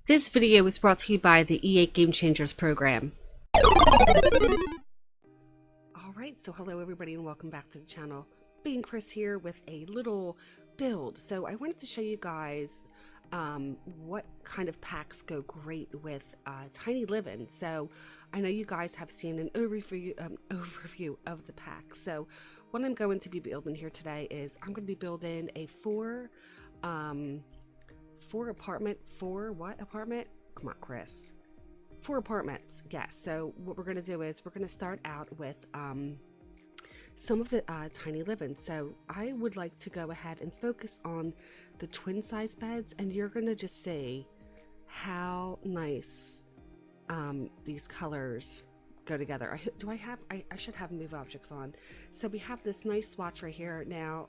This video is brought to you by the E8 Game Changers program. Alright, so hello everybody and welcome back to the channel. Being Chris here with a little build. So I wanted to show you guys what kind of packs go great with Tiny Living. So I know you guys have seen an overview of the pack. So what I'm going to be building here today is I'm going to be building a four apartment. Come on, Chris. 4 apartments, yes. So what we're going to do is we're going to start out with some of the Tiny Living. So I would like to go ahead and focus on the twin size beds, and you're going to just see how nice these colors go together. I should have move objects on. So we have this nice swatch right here. Now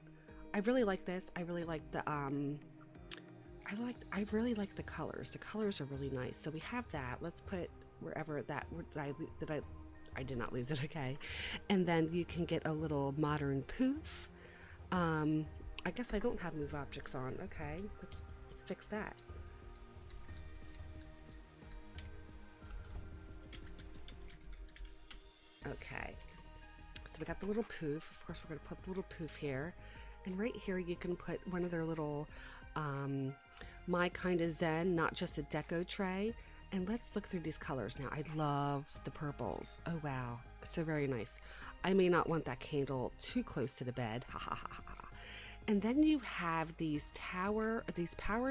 I really like this. I really like the I really like the colors. The colors are really nice. So we have that. Let's put wherever that I did not lose it. Okay. And then you can get a little modern poof. I guess I don't have move objects on. Okay, let's fix that. Okay. So we got the little poof. Of course, we're going to put the little poof here. And right here you can put one of their little My Kind of Zen, not just a deco tray. And let's look through these colors now. I love the purples. Oh wow, so very nice. I may not want that candle too close to the bed. Ha ha ha ha. And then you have these power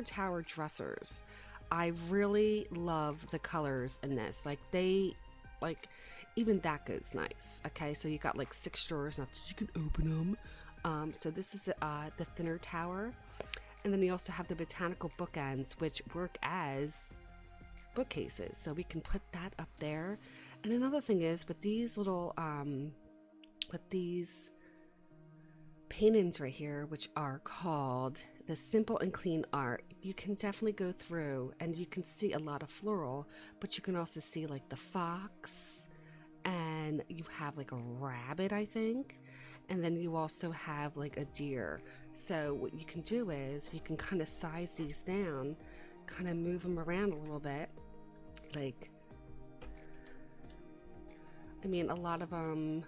tower dressers. I really love the colors in this. Even that goes nice. Okay, so you got like 6 drawers, not that you can open them. So this is the thinner tower. And then you also have the botanical bookends, which work as bookcases. So we can put that up there. And another thing is with these little, with these paintings right here, which are called the Simple and Clean Art, you can definitely go through and you can see a lot of floral, but you can also see like the fox, and you have like a rabbit, I think. And then you also have like a deer. So what you can do is you can kind of size these down, kind of move them around a little bit. Like, I mean, a lot of them,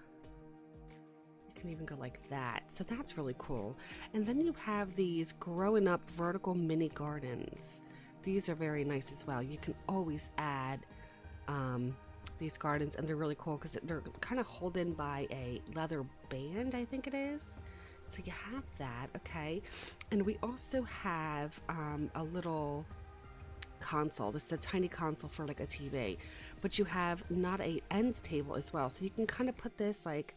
you can even go like that. So that's really cool. And then you have these growing up vertical mini gardens. These are very nice as well. You can always add these gardens, and they're really cool because they're kind of holding by a leather band, I think it is. So you have that. Okay, and we also have a little console. This is a tiny console for like a TV, but you have not a end table as well, so you can kind of put this like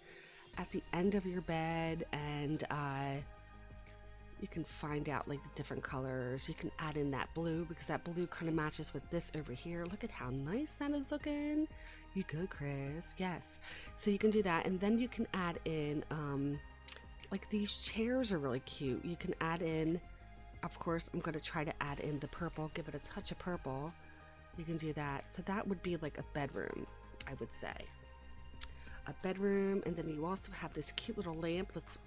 at the end of your bed, and you can find out like the different colors. You can add in that blue because that blue kind of matches with this over here. Look at how nice that is looking. You go, Chris. Yes. So you can do that, and then you can add in like these chairs are really cute. You can add in, of course, I'm going to try to add in the purple, give it a touch of purple. You can do that. So that would be like a bedroom, I would say. A bedroom, and then you also have this cute little lamp. Let's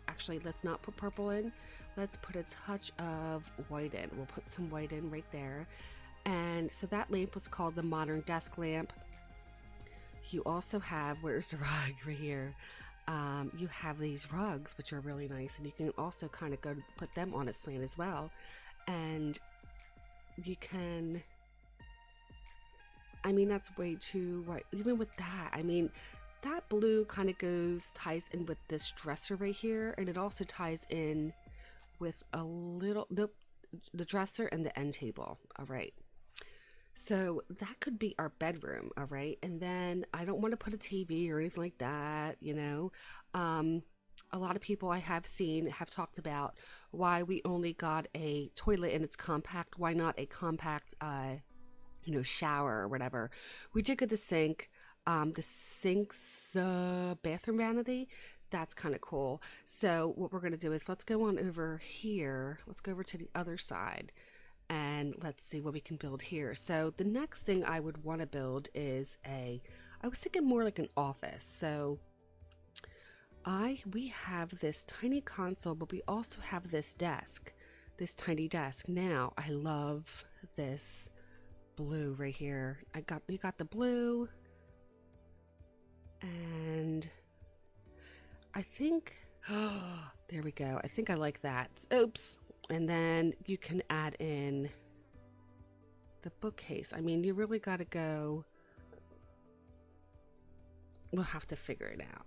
not put purple in. Let's put a touch of white in. We'll put some white in right there. And so that lamp was called the modern desk lamp. You also have, where's the rug right here? You have these rugs, which are really nice, and you can also kind of go to put them on a slant as well. And you can, I mean, that's way too white. Even with that, I mean, that blue kind of ties in with this dresser right here, and it also ties in with a little, the dresser and the end table. All right. So that could be our bedroom. All right. And then I don't want to put a TV or anything like that, you know. A lot of people I have seen have talked about why we only got a toilet and it's compact. Why not a compact, shower or whatever? We did get the sink. The sink's bathroom vanity. That's kind of cool. So what we're going to do is let's go on over here. Let's go over to the other side and let's see what we can build here. So the next thing I would want to build is I was thinking more like an office. So we have this tiny console, but we also have this desk, this tiny desk. Now I love this blue right here. You got the blue, and I think, oh, there we go. I think I like that. Oops. And then you can add in the bookcase. I mean, you really got to go. We'll have to figure it out.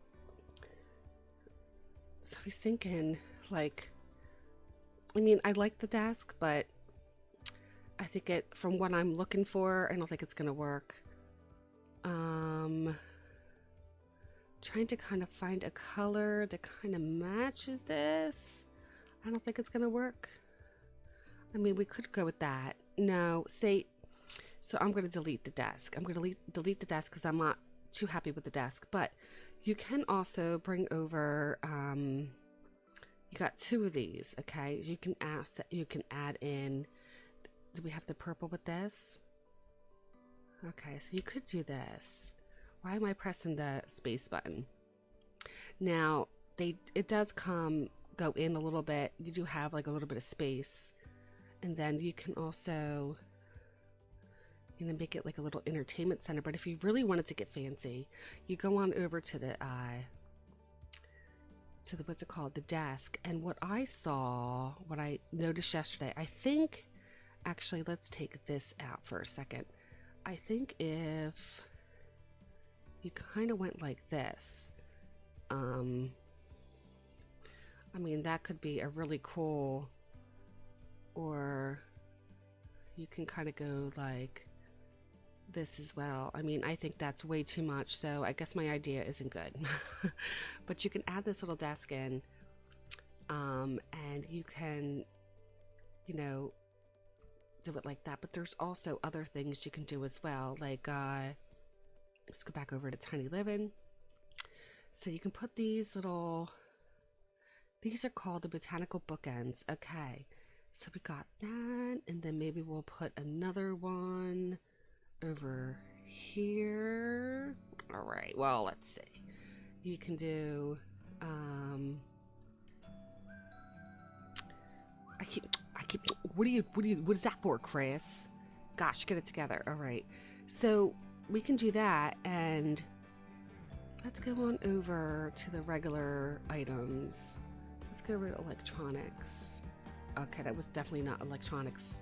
So I was thinking, like, I mean, I like the desk, but I think from what I'm looking for, I don't think it's going to work. Trying to kind of find a color that kind of matches this. I don't think it's going to work. I mean, we could go with that. No, so I'm going to delete the desk. I'm going to delete the desk because I'm not too happy with the desk. But you can also bring over, you got 2 of these, okay? You can add in, do we have the purple with this? Okay, so you could do this. Why am I pressing the space button? Now, it does go in a little bit. You do have like a little bit of space. And then you can also, make it like a little entertainment center. But if you really wanted to get fancy, you go on over to the what's it called? The desk. And what I noticed yesterday, I think, actually, let's take this out for a second. I think if you kind of went like this, I mean, that could be a really cool, or you can kind of go like this as well. I mean, I think that's way too much, so I guess my idea isn't good. But you can add this little desk in, and you can, do it like that. But there's also other things you can do as well, like let's go back over to Tiny Living. So you can put these are called the botanical bookends. Okay, so we got that, and then maybe we'll put another one over here. All right, well, let's see. You can do what is that for, Chris? Gosh, get it together. All right, so we can do that, and let's go on over to the regular items. Let's go over to electronics. Okay, that was definitely not electronics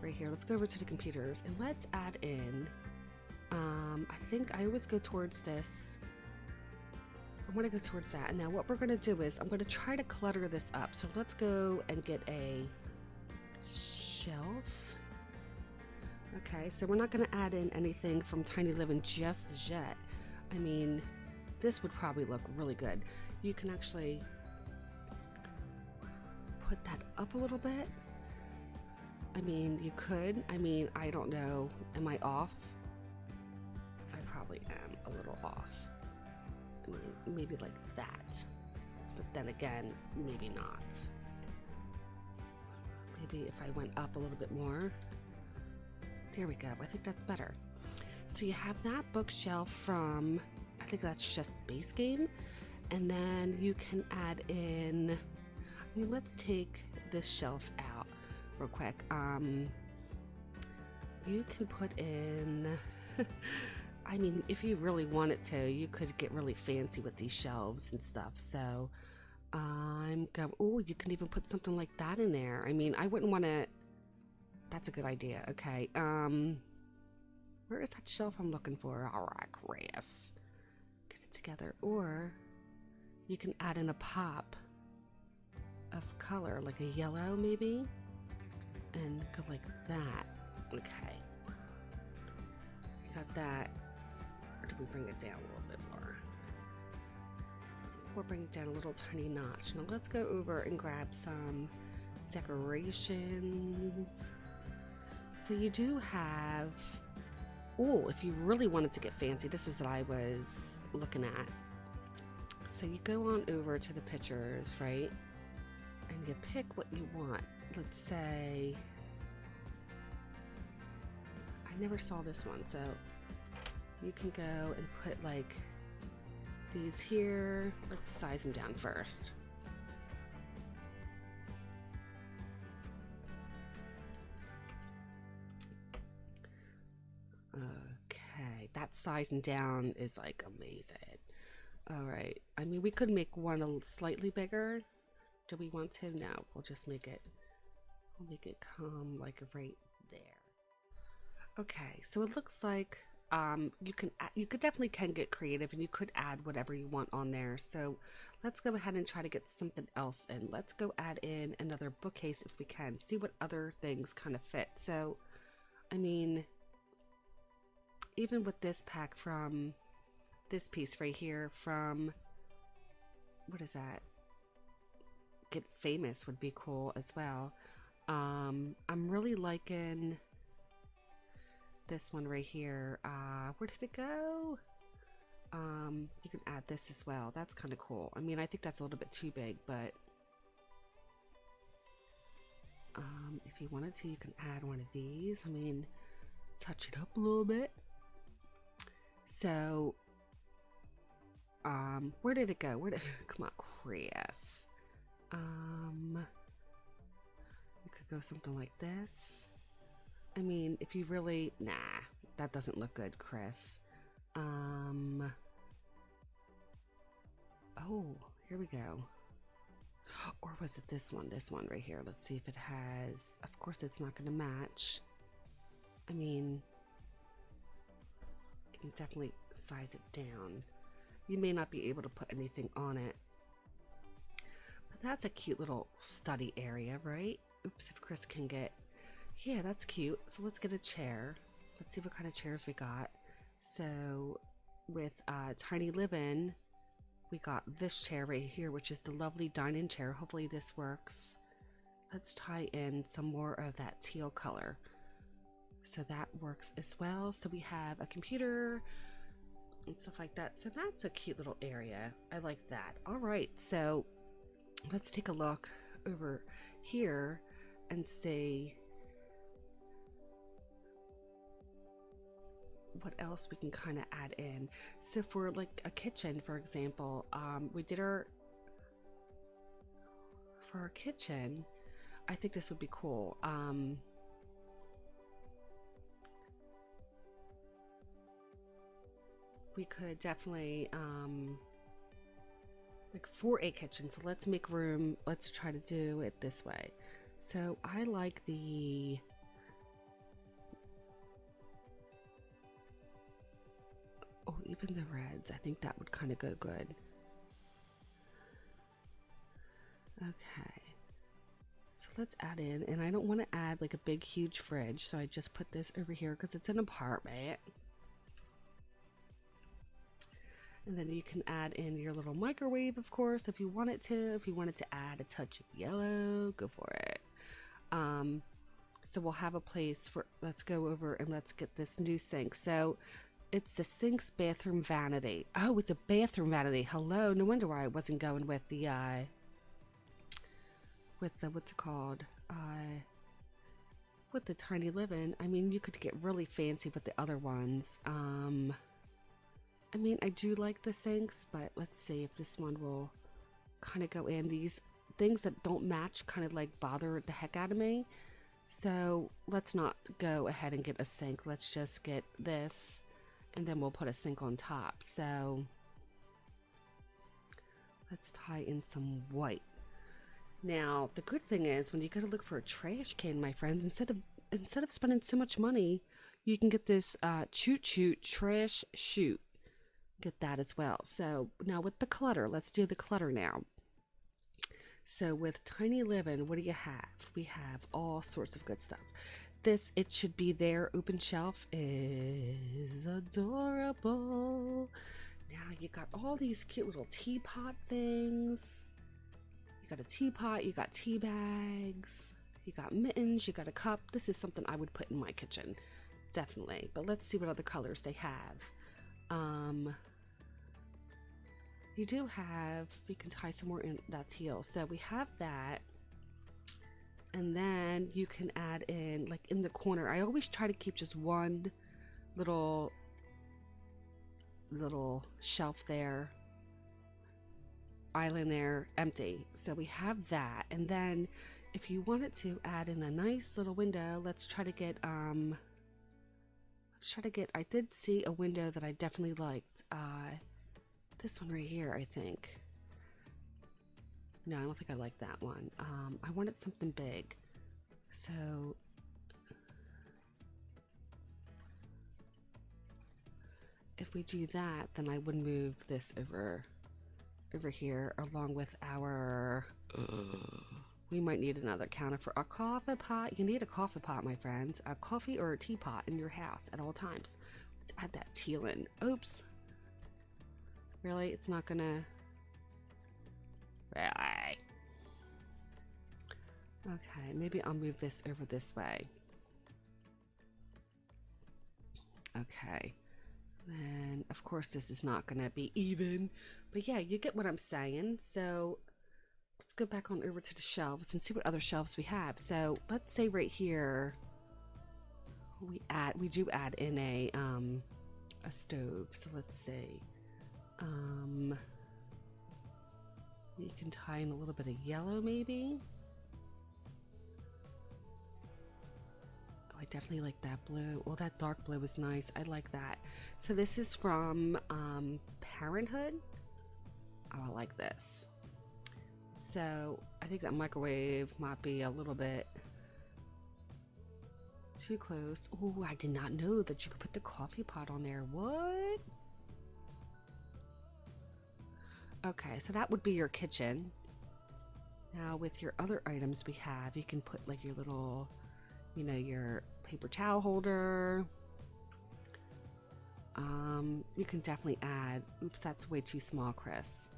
right here. Let's go over to the computers, and let's add in, I think I always go towards this. I want to go towards that. And now what we're going to do is I'm going to try to clutter this up. So let's go and get a shelf. Okay, so we're not going to add in anything from Tiny Living just yet. I mean, this would probably look really good. You can actually put that up a little bit. I mean, you could. I mean, I don't know. Am I off? I probably am a little off. I mean, maybe like that. But then again, maybe not. Maybe if I went up a little bit more. There we go. I think that's better. So you have that bookshelf from, I think that's just base game. And then you can add in, I mean, let's take this shelf out real quick. You can put in, I mean, if you really wanted to, you could get really fancy with these shelves and stuff. So I'm going, oh, you can even put something like that in there. I mean, I wouldn't want to, that's a good idea. Okay. Where is that shelf I'm looking for? All right, Chris. Get it together. Or you can add in a pop of color, like a yellow maybe, and go like that. Okay. We got that. Or do we bring it down a little bit more? We'll bring it down a little tiny notch. Now let's go over and grab some decorations. So you do have, oh, if you really wanted to get fancy, this was what I was looking at. So you go on over to the pictures, right? And you pick what you want. Let's say, I never saw this one, so you can go and put like these here. Let's size them down first. that sizing down is like amazing. All right. I mean, we could make one slightly bigger. Do we want to? No, we'll just make it, we'll make it come like right there. Okay, so it looks like you could definitely can get creative, and you could add whatever you want on there. So let's go ahead and try to get something else in. Let's go add in another bookcase if we can. See what other things kind of fit. So, I mean, even with this pack from this piece right here from, what is that? Get Famous would be cool as well. I'm really liking this one right here. Where did it go? You can add this as well. That's kind of cool. I mean, I think that's a little bit too big, but if you wanted to, you can add one of these. I mean, touch it up a little bit. So, where did it go? Come on, Chris. You could go something like this. I mean, if you really, nah, that doesn't look good, Chris. Oh, here we go. Or was it this one right here? Let's see if it has, of course it's not going to match. I mean, you can definitely size it down. You may not be able to put anything on it. But that's a cute little study area, right? Oops, if Chris can get, yeah, that's cute. So let's get a chair. Let's see what kind of chairs we got. So with Tiny Livin', we got this chair right here, which is the lovely dining chair. Hopefully this works. Let's tie in some more of that teal color. So that works as well. So we have a computer and stuff like that. So that's a cute little area. I like that. All right, so let's take a look over here and see what else we can kind of add in. So for like a kitchen, for example, we did for our kitchen, I think this would be cool. We could definitely like for a kitchen, so let's make room. Let's try to do it this way. So I like the even the reds. I think that would kind of go good. Okay, so let's add in, and I don't want to add like a big huge fridge, so I just put this over here because it's an apartment. And then you can add in your little microwave, of course, if you wanted to. If you wanted to add a touch of yellow, go for it. So we'll have a place for, let's go over and let's get this new sink. So it's a sink's bathroom vanity. Oh, it's a bathroom vanity. Hello, no wonder why I wasn't going with the what's it called? With the Tiny Livin'. I mean, you could get really fancy with the other ones. I mean, I do like the sinks, but let's see if this one will kind of go in. These things that don't match kind of like bother the heck out of me. So let's not go ahead and get a sink. Let's just get this, and then we'll put a sink on top. So let's tie in some white. Now, the good thing is when you go to look for a trash can, my friends, instead of spending so much money, you can get this Choot Choot trash chute. Get that as well. So now with the clutter, let's do the clutter now. So with Tiny Livin', what do you have? We have all sorts of good stuff. This, it should be there. Open shelf is adorable. Now you got all these cute little teapot things. You got a teapot, you got tea bags, you got mittens, you got a cup. This is something I would put in my kitchen, definitely. But let's see what other colors they have. You do have, you can tie some more in that teal. So we have that. And then you can add in, like in the corner, I always try to keep just one little shelf there, island there, empty. So we have that. And then if you wanted to add in a nice little window, let's try to get, let's try to get, I did see a window that I definitely liked. This one right here, I think. No, I don't think I like that one. I wanted something big. So if we do that, then I would move this over here along with our we might need another counter for a coffee pot. You need a coffee pot, my friends. A coffee or a teapot in your house at all times. Let's add that teal in. Oops. Really? It's not gonna... Really? Okay, maybe I'll move this over this way. Okay. Then, of course, this is not gonna be even. But yeah, you get what I'm saying. So... let's go back on over to the shelves and see what other shelves we have. So let's say right here we do add in a stove. So let's see. You can tie in a little bit of yellow maybe. Oh, I definitely like that blue. Oh, that dark blue is nice. I like that. So this is from Parenthood. Oh, I like this. So I think that microwave might be a little bit too close. Oh, I did not know that you could put the coffee pot on there. What? Okay, so that would be your kitchen. Now with your other items we have, you can put like your little, you know, your paper towel holder. You can definitely add, oops, that's way too small, Chris.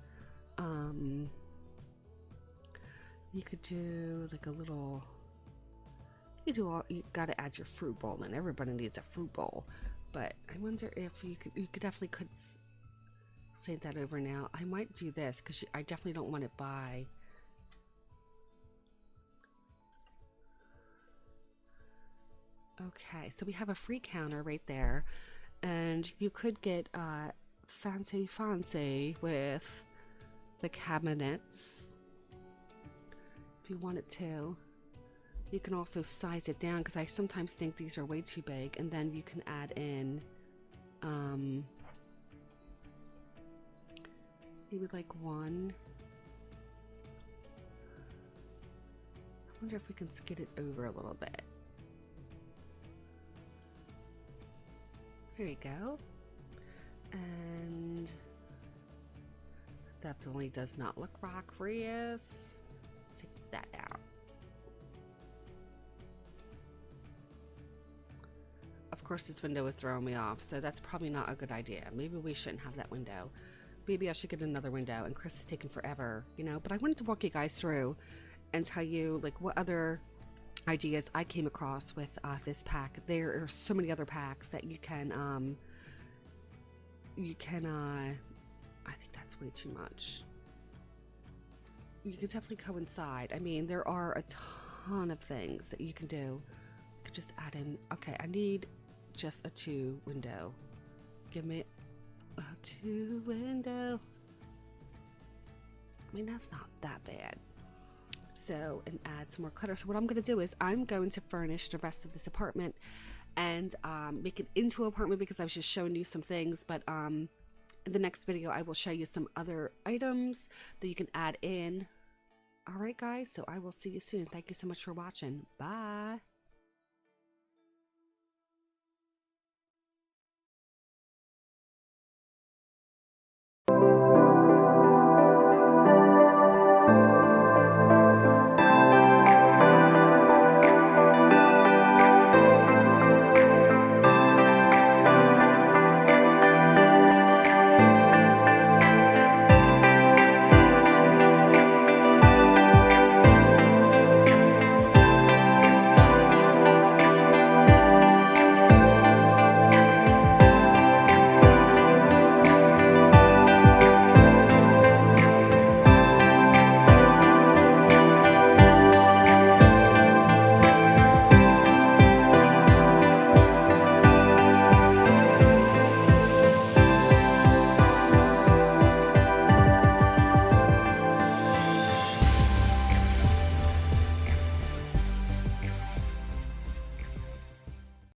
You could do like a little, you gotta add your fruit bowl in. Everybody needs a fruit bowl. But I wonder if you could definitely could say that over now. I might do this because I definitely don't want it by. Okay, so we have a free counter right there. And you could get fancy with the cabinets. If you wanted to, you can also size it down because I sometimes think these are way too big, and then you can add in maybe like one. I wonder if we can skid it over a little bit. There you go. And definitely does not look rock-rious. Take that out. Of course, this window is throwing me off, so that's probably not a good idea. Maybe we shouldn't have that window. Maybe I should get another window, and Chris is taking forever, you know? But I wanted to walk you guys through and tell you, like, what other ideas I came across with this pack. There are so many other packs that you can, I think that's way too much. You can definitely coincide. I mean, there are a ton of things that you can do. You could just add in, okay, I need just a 2 window. Give me a 2 window. I mean, that's not that bad. So, and add some more clutter. So what I'm going to do is I'm going to furnish the rest of this apartment and make it into an apartment because I was just showing you some things. But in the next video, I will show you some other items that you can add in. All right, guys. So I will see you soon. Thank you so much for watching. Bye.